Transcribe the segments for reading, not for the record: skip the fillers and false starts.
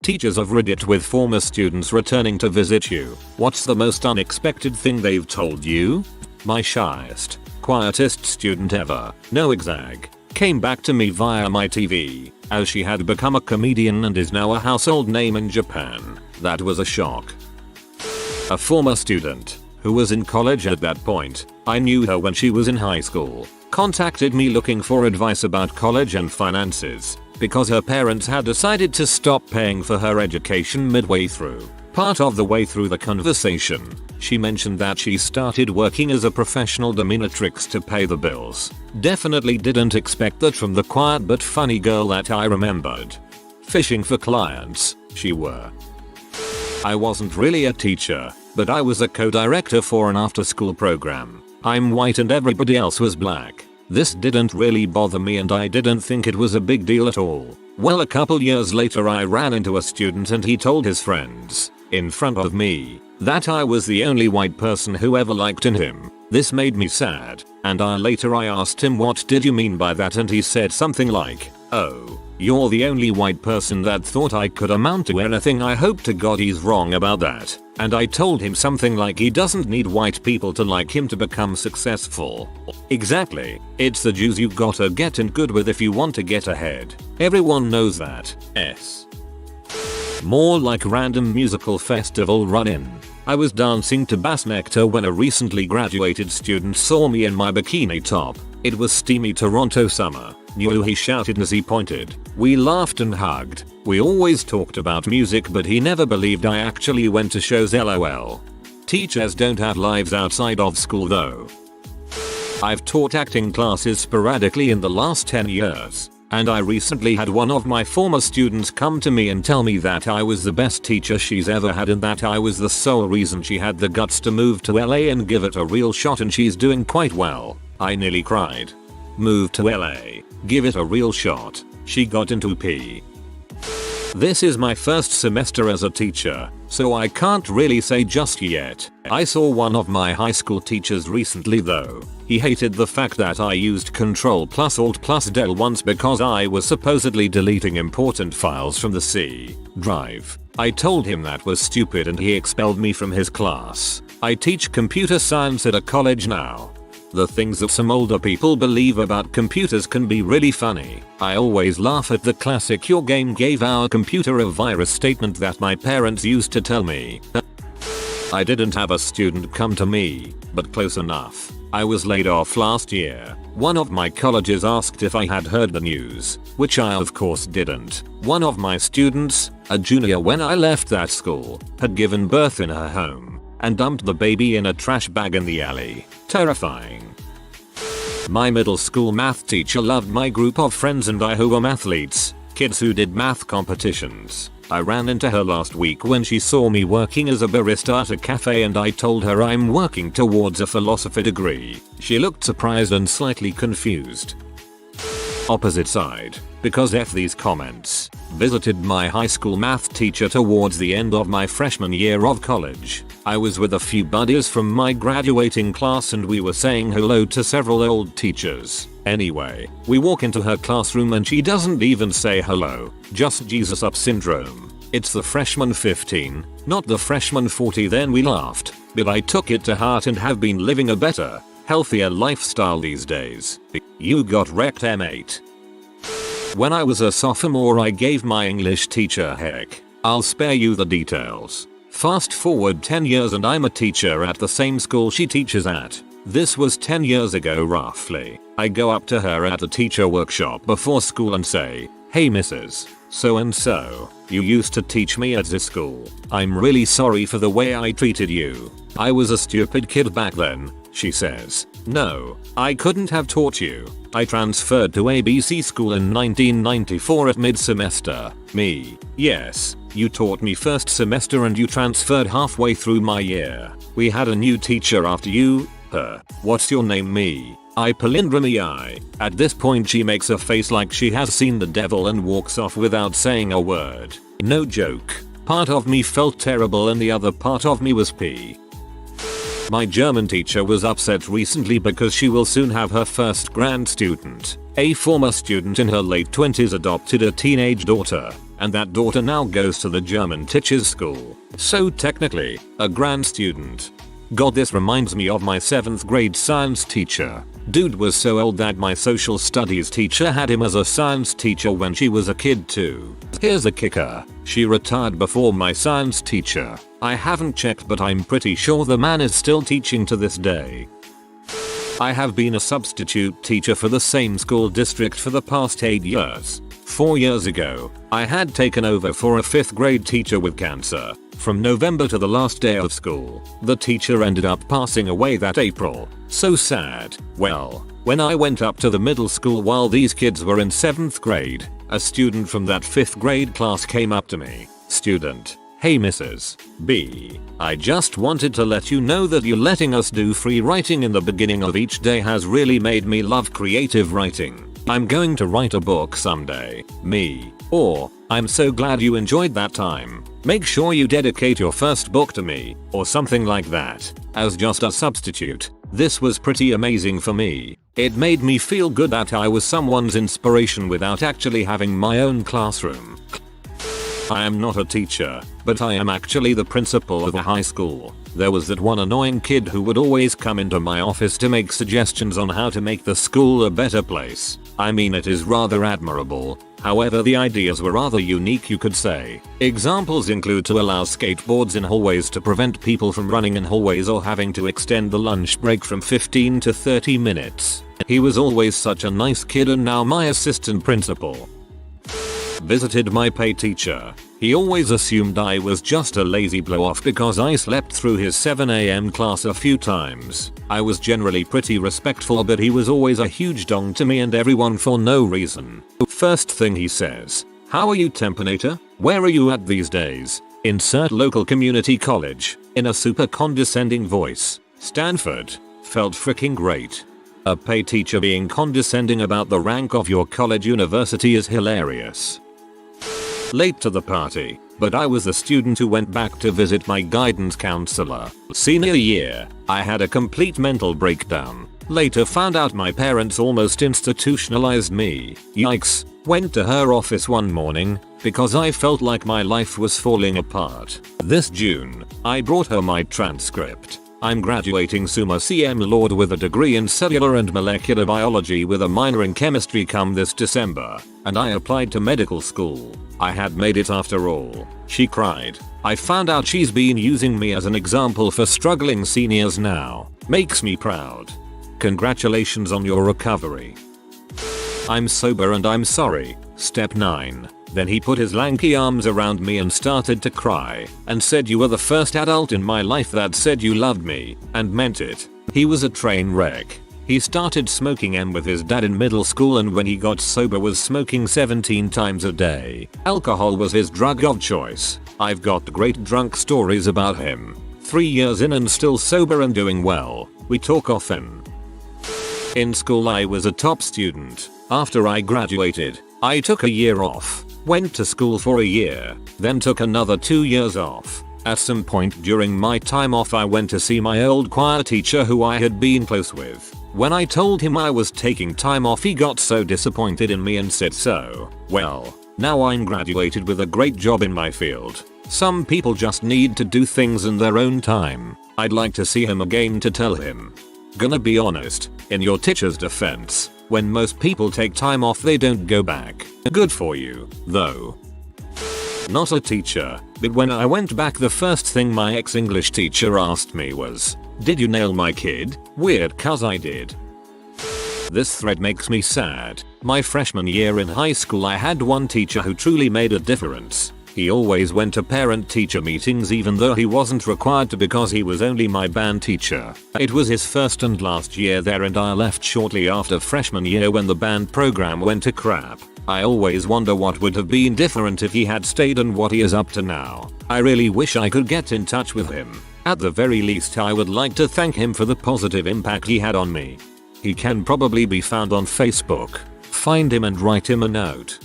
Teachers of Reddit with former students returning to visit you. What's the most unexpected thing they've told you? My shyest, quietest student ever, no exag, came back to me via my TV, as she had become a comedian and is now a household name in Japan. That was a shock. A former student, who was in college at that point, I knew her when she was in high school, contacted me looking for advice about college and finances, because her parents had decided to stop paying for her education midway through. Part of the way through the conversation, she mentioned that she started working as a professional dominatrix to pay the bills. Definitely didn't expect that from the quiet but funny girl that I remembered. Fishing for clients, she were. I wasn't really a teacher, but I was a co-director for an after-school program. I'm white and everybody else was black. This didn't really bother me and I didn't think it was a big deal at all. Well, a couple years later I ran into a student and he told his friends, in front of me, that I was the only white person who ever liked him. This made me sad, and later I asked him what did you mean by that, and he said something like, "Oh, you're the only white person that thought I could amount to anything. I hope to God he's wrong about that." And I told him something like he doesn't need white people to like him to become successful. Exactly, it's the Jews you gotta get in good with if you want to get ahead. Everyone knows that. More like random musical festival run-in. I was dancing to Bass Nectar when a recently graduated student saw me in my bikini top. It was steamy Toronto summer. "New," he shouted as he pointed. We laughed and hugged. We always talked about music but he never believed I actually went to shows, lol. Teachers don't have lives outside of school though. I've taught acting classes sporadically in the last 10 years. And I recently had one of my former students come to me and tell me that I was the best teacher she's ever had and that I was the sole reason she had the guts to move to LA and give it a real shot, and she's doing quite well. I nearly cried. Move to LA, give it a real shot. She got into P. This is my first semester as a teacher, so I can't really say just yet. I saw one of my high school teachers recently though. He hated the fact that I used Ctrl+Alt+Del once because I was supposedly deleting important files from the C drive. I told him that was stupid and he expelled me from his class. I teach computer science at a college now. The things that some older people believe about computers can be really funny. I always laugh at the classic "your game gave our computer a virus" statement that my parents used to tell me. I didn't have a student come to me, but close enough. I was laid off last year. One of my colleges asked if I had heard the news, which I of course didn't. One of my students, a junior when I left that school, had given birth in her home and dumped the baby in a trash bag in the alley. Terrifying. My middle school math teacher loved my group of friends and I who were mathletes, kids who did math competitions. I ran into her last week when she saw me working as a barista at a cafe and I told her I'm working towards a philosophy degree. She looked surprised and slightly confused. Opposite side, because F these comments. Visited my high school math teacher towards the end of my freshman year of college. I was with a few buddies from my graduating class and we were saying hello to several old teachers. Anyway, we walk into her classroom and she doesn't even say hello, just Jesus up syndrome. It's the freshman 15, not the freshman 40. Then we laughed, but I took it to heart and have been living a better, healthier lifestyle these days. You got wrecked M8. When I was a sophomore I gave my English teacher heck. I'll spare you the details. Fast forward 10 years and I'm a teacher at the same school she teaches at. This was 10 years ago roughly. I go up to her at a teacher workshop before school and say, "Hey Mrs. So and so, you used to teach me at this school. I'm really sorry for the way I treated you. I was a stupid kid back then." She says, "No, I couldn't have taught you. I transferred to ABC school in 1994 at mid-semester." Me, "Yes, you taught me first semester and you transferred halfway through my year. We had a new teacher after you." Her, "What's your name?" Me, "I palindromy I." At this point she makes a face like she has seen the devil and walks off without saying a word. No joke. Part of me felt terrible and the other part of me was pee. My German teacher was upset recently because she will soon have her first grad student. A former student in her late 20s adopted a teenage daughter. and that daughter now goes to the German teacher's school. So technically, a grand student. God, this reminds me of my 7th grade science teacher. Dude was so old that my social studies teacher had him as a science teacher when she was a kid too. Here's a kicker. She retired before my science teacher. I haven't checked, but I'm pretty sure the man is still teaching to this day. I have been a substitute teacher for the same school district for the past 8 years. 4 years ago, I had taken over for a 5th grade teacher with cancer. From November to the last day of school, the teacher ended up passing away that April. So sad. Well, when I went up to the middle school while these kids were in 7th grade, a student from that 5th grade class came up to me. Student: "Hey Mrs. B, I just wanted to let you know that you letting us do free writing in the beginning of each day has really made me love creative writing. I'm going to write a book someday. Me." Or, "I'm so glad you enjoyed that time. Make sure you dedicate your first book to me," or something like that. As just a substitute, this was pretty amazing for me. It made me feel good that I was someone's inspiration without actually having my own classroom. I am not a teacher, but I am actually the principal of a high school. There was that one annoying kid who would always come into my office to make suggestions on how to make the school a better place. I mean, it is rather admirable. However, the ideas were rather unique, you could say. Examples include to allow skateboards in hallways to prevent people from running in hallways, or having to extend the lunch break from 15 to 30 minutes. He was always such a nice kid, and now my assistant principal. Visited my pay teacher. He always assumed I was just a lazy blow-off because I slept through his 7 AM class a few times. I was generally pretty respectful, but he was always a huge dong to me and everyone for no reason. First thing he says: "How are you, Tempernator? Where are you at these days?" Insert local community college, in a super condescending voice. Stanford. Felt freaking great. A pay teacher being condescending about the rank of your college university is hilarious. Late to the party, but I was the student who went back to visit my guidance counselor. Senior year, I had a complete mental breakdown. Later found out my parents almost institutionalized me. Yikes. Went to her office one morning because I felt like my life was falling apart. This June, I brought her my transcript. I'm graduating summa cum laude with a degree in cellular and molecular biology with a minor in chemistry come this December, and I applied to medical school. I had made it after all. She cried. I found out she's been using me as an example for struggling seniors now. Makes me proud. Congratulations on your recovery. I'm sober and I'm sorry. Step 9. Then he put his lanky arms around me and started to cry, and said, "You were the first adult in my life that said you loved me, and meant it." He was a train wreck. He started smoking M with his dad in middle school, and when he got sober was smoking 17 times a day. Alcohol was his drug of choice. I've got great drunk stories about him. 3 years in and still sober and doing well. We talk often. In school I was a top student. After I graduated, I took a year off. Went to school for a year, then took another 2 years off. At some point during my time off I went to see my old choir teacher who I had been close with. When I told him I was taking time off, he got so disappointed in me and said, "So, well, now I'm graduated with a great job in my field. Some people just need to do things in their own time." I'd like to see him again to tell him. Gonna be honest, in your teacher's defense, when most people take time off they don't go back. Good for you, though. Not a teacher, but when I went back the first thing my ex-English teacher asked me was, "Did you nail my kid?" Weird, cause I did. This thread makes me sad. My freshman year in high school I had one teacher who truly made a difference. He always went to parent-teacher meetings even though he wasn't required to because he was only my band teacher. It was his first and last year there and I left shortly after freshman year when the band program went to crap. I always wonder what would have been different if he had stayed and what he is up to now. I really wish I could get in touch with him. At the very least I would like to thank him for the positive impact he had on me. He can probably be found on Facebook. Find him and write him a note.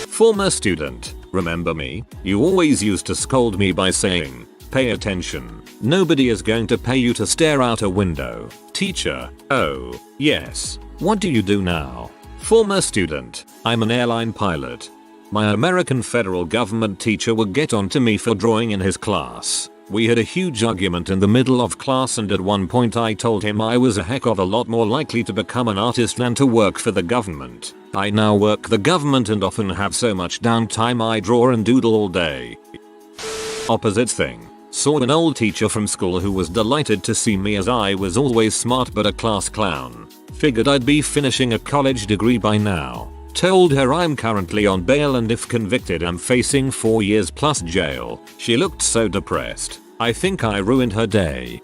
Former student. Remember me? You always used to scold me by saying, "Pay attention. Nobody is going to pay you to stare out a window." Teacher. Oh, yes. What do you do now? Former student. I'm an airline pilot. My American federal government teacher would get on to me for drawing in his class. We had a huge argument in the middle of class, and at one point I told him I was a heck of a lot more likely to become an artist than to work for the government. I now work the government and often have so much downtime I draw and doodle all day. Opposite thing. Saw an old teacher from school who was delighted to see me as I was always smart but a class clown. Figured I'd be finishing a college degree by now. Told her I'm currently on bail and if convicted I'm facing 4 years plus jail. She looked so depressed. I think I ruined her day.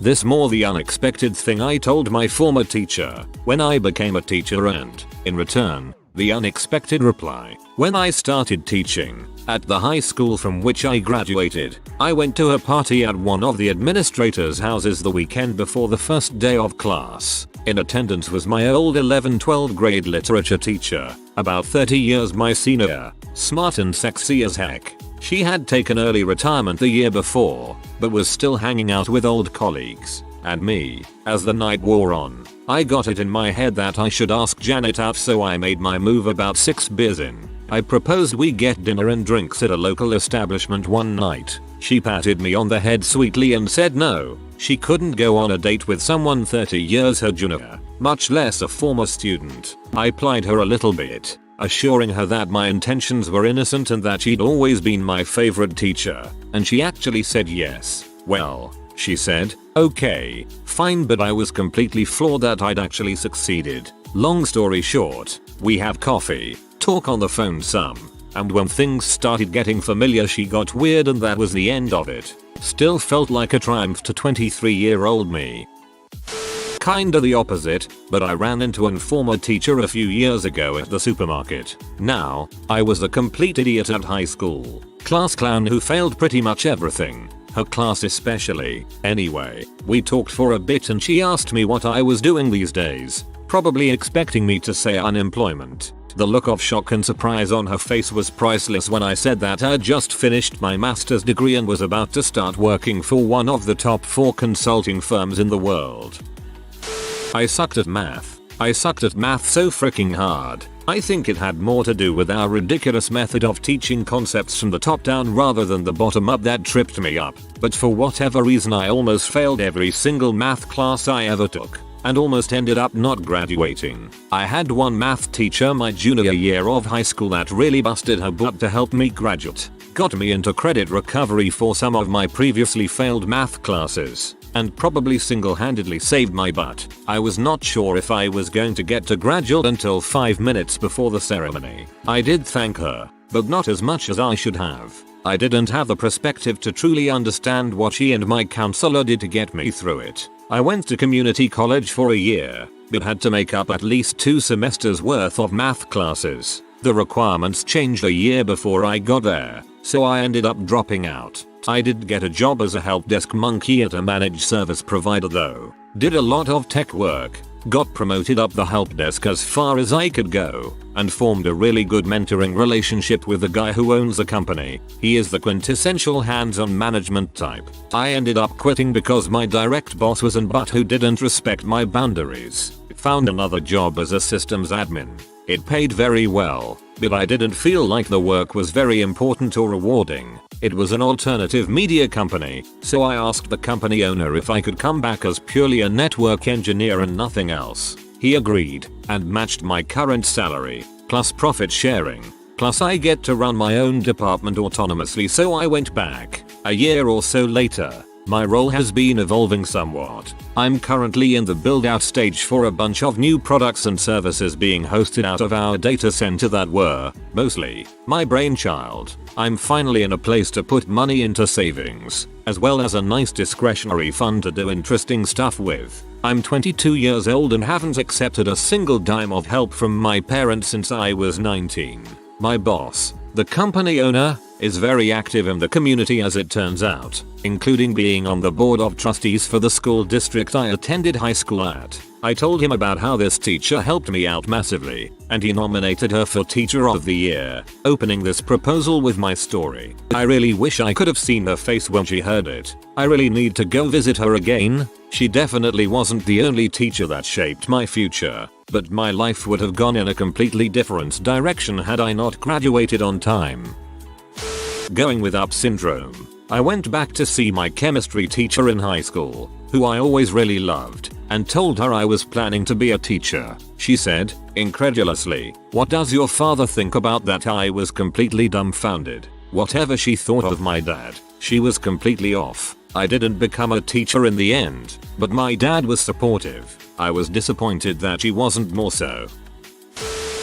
This more the unexpected thing I told my former teacher when I became a teacher, and, in return, the unexpected reply. When I started teaching at the high school from which I graduated, I went to a party at one of the administrators' houses the weekend before the first day of class. In attendance was my old 11-12 grade literature teacher, about 30 years my senior, smart and sexy as heck. She had taken early retirement the year before, but was still hanging out with old colleagues and me. As the night wore on, I got it in my head that I should ask Janet out, so I made my move about 6 beers in. I proposed we get dinner and drinks at a local establishment one night. She patted me on the head sweetly and said no, she couldn't go on a date with someone 30 years her junior, much less a former student. I plied her a little bit, assuring her that my intentions were innocent and that she'd always been my favorite teacher, and she actually said yes. Well, she said, okay, fine, but I was completely floored that I'd actually succeeded. Long story short, we have coffee, talk on the phone some, and when things started getting familiar she got weird, and that was the end of it. Still felt like a triumph to 23-year-old me. Kinda the opposite, but I ran into an former teacher a few years ago at the supermarket. Now, I was a complete idiot at high school. Class clown who failed pretty much everything. Her class especially. Anyway, we talked for a bit and she asked me what I was doing these days, probably expecting me to say unemployment. The look of shock and surprise on her face was priceless when I said that I'd just finished my master's degree and was about to start working for one of the top 4 consulting firms in the world. I sucked at math. I sucked at math so freaking hard. I think it had more to do with our ridiculous method of teaching concepts from the top down rather than the bottom up that tripped me up. But for whatever reason I almost failed every single math class I ever took, and almost ended up not graduating. I had one math teacher my junior year of high school that really busted her butt to help me graduate. Got me into credit recovery for some of my previously failed math classes, and probably single-handedly saved my butt. I was not sure if I was going to get to graduate until 5 minutes before the ceremony. I did thank her, but not as much as I should have. I didn't have the perspective to truly understand what she and my counselor did to get me through it. I went to community college for a year, but had to make up at least 2 semesters worth of math classes. The requirements changed a year before I got there, so I ended up dropping out. I did get a job as a help desk monkey at a managed service provider though. Did a lot of tech work, got promoted up the help desk as far as I could go, and formed a really good mentoring relationship with the guy who owns the company. He is the quintessential hands-on management type. I ended up quitting because my direct boss was an butt who didn't respect my boundaries. Found another job as a systems admin. It paid very well, but I didn't feel like the work was very important or rewarding. It was an alternative media company, so I asked the company owner if I could come back as purely a network engineer and nothing else. He agreed, and matched my current salary, plus profit sharing, plus I get to run my own department autonomously, so I went back. A year or so later, my role has been evolving somewhat. I'm currently in the build out stage for a bunch of new products and services being hosted out of our data center that were, mostly, my brainchild. I'm finally in a place to put money into savings, as well as a nice discretionary fund to do interesting stuff with. I'm 22 years old and haven't accepted a single dime of help from my parents since I was 19. My boss, the company owner, is very active in the community as it turns out, including being on the board of trustees for the school district I attended high school at. I told him about how this teacher helped me out massively, and he nominated her for Teacher of the Year, opening this proposal with my story. I really wish I could have seen her face when she heard it. I really need to go visit her again. She definitely wasn't the only teacher that shaped my future, but my life would have gone in a completely different direction had I not graduated on time. Going with up syndrome. I went back to see my chemistry teacher in high school, who I always really loved, and told her I was planning to be a teacher. She said, incredulously, "What does your father think about that?" I was completely dumbfounded. Whatever she thought of my dad, she was completely off. I didn't become a teacher in the end, but my dad was supportive. I was disappointed that she wasn't more so.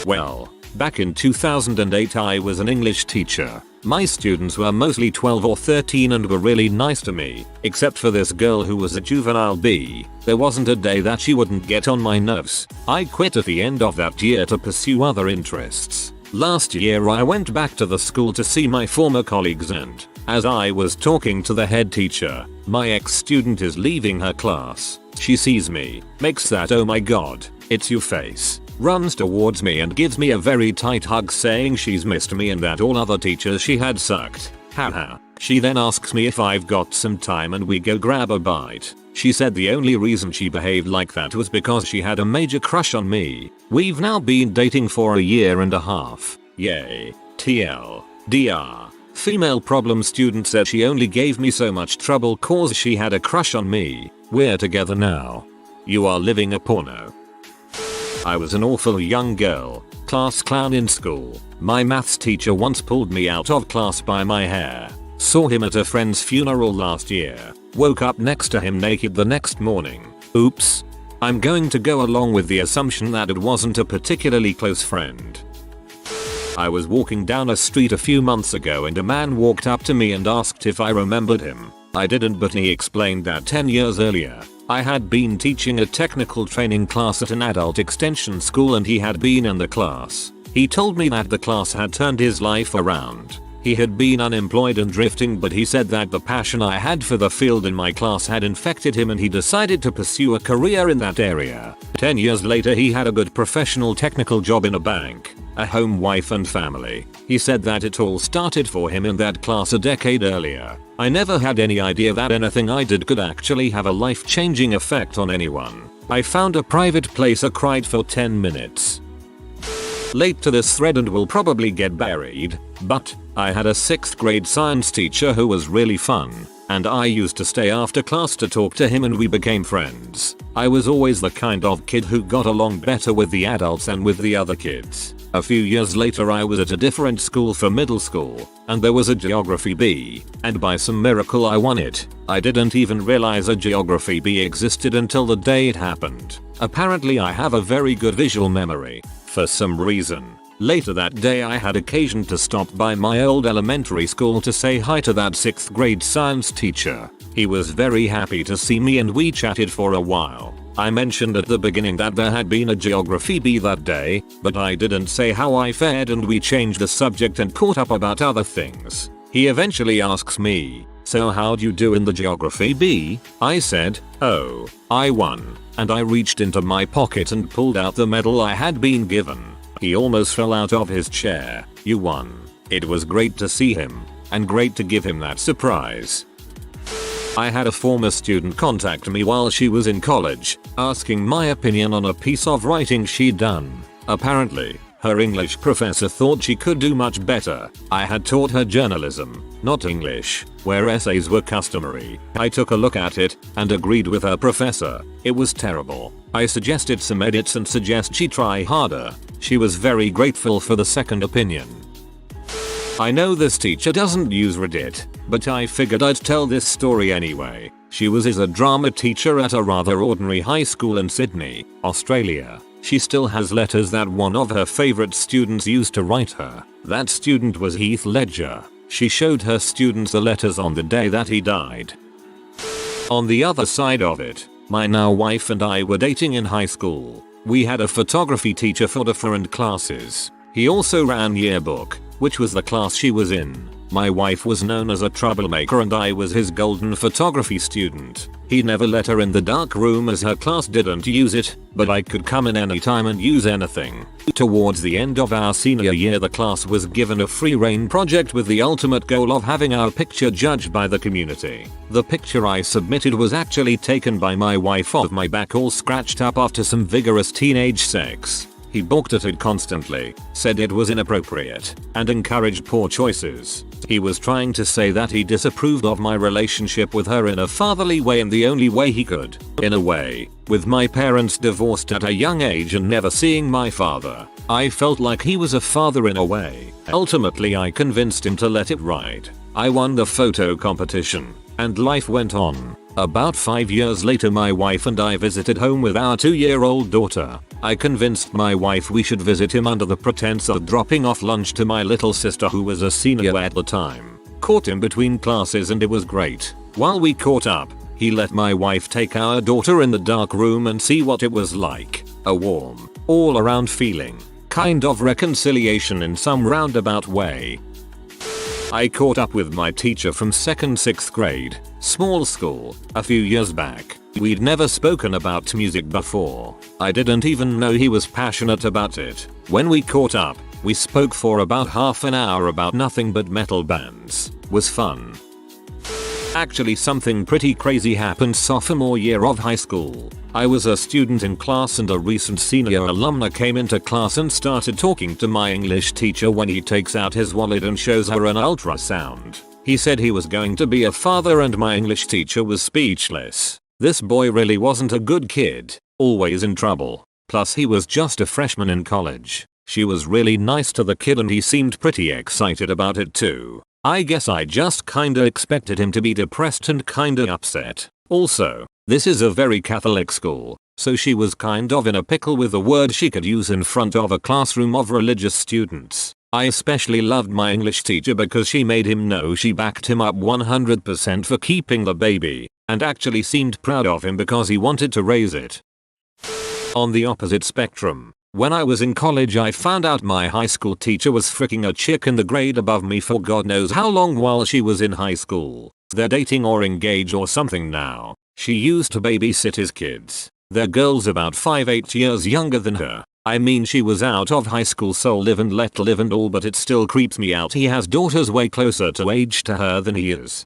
Well, back in 2008 I was an English teacher. My students were mostly 12 or 13 and were really nice to me, except for this girl who was a juvenile bee. There wasn't a day that she wouldn't get on my nerves. I quit at the end of that year to pursue other interests. Last year I went back to the school to see my former colleagues, and as I was talking to the head teacher, my ex-student is leaving her class. She sees me, makes that "oh my god, it's you" face, runs towards me and gives me a very tight hug, saying she's missed me and that all other teachers she had sucked. Haha. She then asks me if I've got some time and we go grab a bite. She said the only reason she behaved like that was because she had a major crush on me. We've now been dating for a year and a half. Yay. TL. DR. Female problem student said she only gave me so much trouble cause she had a crush on me. We're together now. You are living a porno. I was an awful young girl, class clown in school. My maths teacher once pulled me out of class by my hair. Saw him at a friend's funeral last year. Woke up next to him naked the next morning. Oops. I'm going to go along with the assumption that it wasn't a particularly close friend. I was walking down a street a few months ago and a man walked up to me and asked if I remembered him. I didn't, but he explained that 10 years earlier, I had been teaching a technical training class at an adult extension school and he had been in the class. He told me that the class had turned his life around. He had been unemployed and drifting, but he said that the passion I had for the field in my class had infected him and he decided to pursue a career in that area. 10 years later he had a good professional technical job in a bank, a home, wife and family. He said that it all started for him in that class a decade earlier. I never had any idea that anything I did could actually have a life-changing effect on anyone. I found a private place. I cried for 10 minutes. Late to this thread and will probably get buried, but I had a 6th grade science teacher who was really fun, and I used to stay after class to talk to him and we became friends. I was always the kind of kid who got along better with the adults than with the other kids. A few years later I was at a different school for middle school, and there was a geography bee, and by some miracle I won it. I didn't even realize a geography bee existed until the day it happened. Apparently I have a very good visual memory, for some reason. Later that day I had occasion to stop by my old elementary school to say hi to that 6th grade science teacher. He was very happy to see me and we chatted for a while. I mentioned at the beginning that there had been a geography bee that day, but I didn't say how I fared and we changed the subject and caught up about other things. He eventually asks me, "So how'd you do in the geography bee?" I said, "Oh, I won," and I reached into my pocket and pulled out the medal I had been given. He almost fell out of his chair. "You won." It was great to see him, and great to give him that surprise. I had a former student contact me while she was in college, asking my opinion on a piece of writing she'd done. Apparently, her English professor thought she could do much better. I had taught her journalism, not English, where essays were customary. I took a look at it, and agreed with her professor. It was terrible. I suggested some edits and suggest she try harder. She was very grateful for the second opinion. I know this teacher doesn't use Reddit, but I figured I'd tell this story anyway. She was a drama teacher at a rather ordinary high school in Sydney, Australia. She still has letters that one of her favorite students used to write her. That student was Heath Ledger. She showed her students the letters on the day that he died. On the other side of it, my now wife and I were dating in high school. We had a photography teacher for different classes. He also ran yearbook, which was the class she was in. My wife was known as a troublemaker and I was his golden photography student. He never let her in the dark room as her class didn't use it, but I could come in anytime and use anything. Towards the end of our senior year, the class was given a free reign project with the ultimate goal of having our picture judged by the community. The picture I submitted was actually taken by my wife of my back all scratched up after some vigorous teenage sex. He balked at it constantly, said it was inappropriate, and encouraged poor choices. He was trying to say that he disapproved of my relationship with her in a fatherly way in the only way he could. In a way, with my parents divorced at a young age and never seeing my father, I felt like he was a father in a way. Ultimately, I convinced him to let it ride. I won the photo competition, and life went on. About 5 years later, my wife and I visited home with our 2-year-old daughter. I convinced my wife we should visit him under the pretense of dropping off lunch to my little sister who was a senior at the time. Caught him between classes and it was great. While we caught up, he let my wife take our daughter in the dark room and see what it was like. A warm, all-around feeling. Kind of reconciliation in some roundabout way. I caught up with my teacher from 6th grade, small school, a few years back. We'd never spoken about music before. I didn't even know he was passionate about it. When we caught up, we spoke for about half an hour about nothing but metal bands. Was fun. Actually, something pretty crazy happened sophomore year of high school. I was a student in class and a recent senior alumna came into class and started talking to my English teacher when he takes out his wallet and shows her an ultrasound. He said he was going to be a father and my English teacher was speechless. This boy really wasn't a good kid, always in trouble. Plus he was just a freshman in college. She was really nice to the kid and he seemed pretty excited about it too. I guess I just kinda expected him to be depressed and kinda upset. Also, this is a very Catholic school, so she was kind of in a pickle with a word she could use in front of a classroom of religious students. I especially loved my English teacher because she made him know she backed him up 100% for keeping the baby, and actually seemed proud of him because he wanted to raise it. On the opposite spectrum, when I was in college I found out my high school teacher was fricking a chick in the grade above me for God knows how long while she was in high school. They're dating or engaged or something now. She used to babysit his kids. They're girls about 5-8 years younger than her. I mean, she was out of high school, so live and let live and all, but it still creeps me out he has daughters way closer to age to her than he is.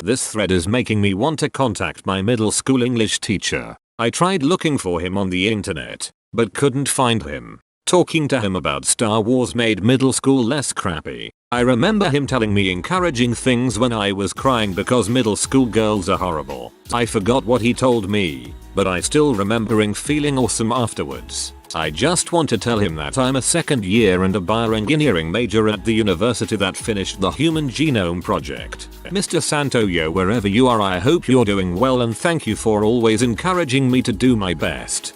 This thread is making me want to contact my middle school English teacher. I tried looking for him on the internet, but couldn't find him. Talking to him about Star Wars made middle school less crappy. I remember him telling me encouraging things when I was crying because middle school girls are horrible. I forgot what he told me, but I still remembering feeling awesome afterwards. I just want to tell him that I'm a second year and a bioengineering major at the university that finished the Human Genome Project. Mr. Santoyo, wherever you are, I hope you're doing well and thank you for always encouraging me to do my best.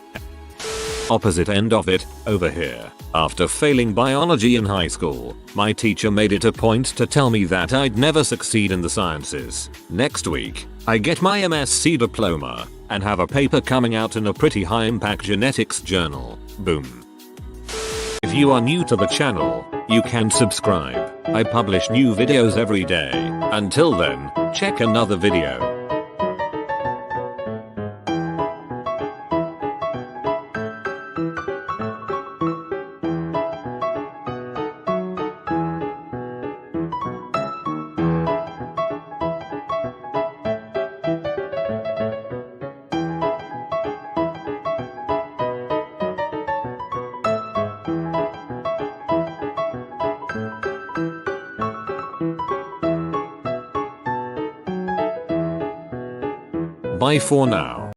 Opposite end of it, over here. After failing biology in high school, my teacher made it a point to tell me that I'd never succeed in the sciences. Next week, I get my MSc diploma and have a paper coming out in a pretty high-impact genetics journal. Boom. If you are new to the channel, you can subscribe. I publish new videos every day. Until then, check another video. Bye for now.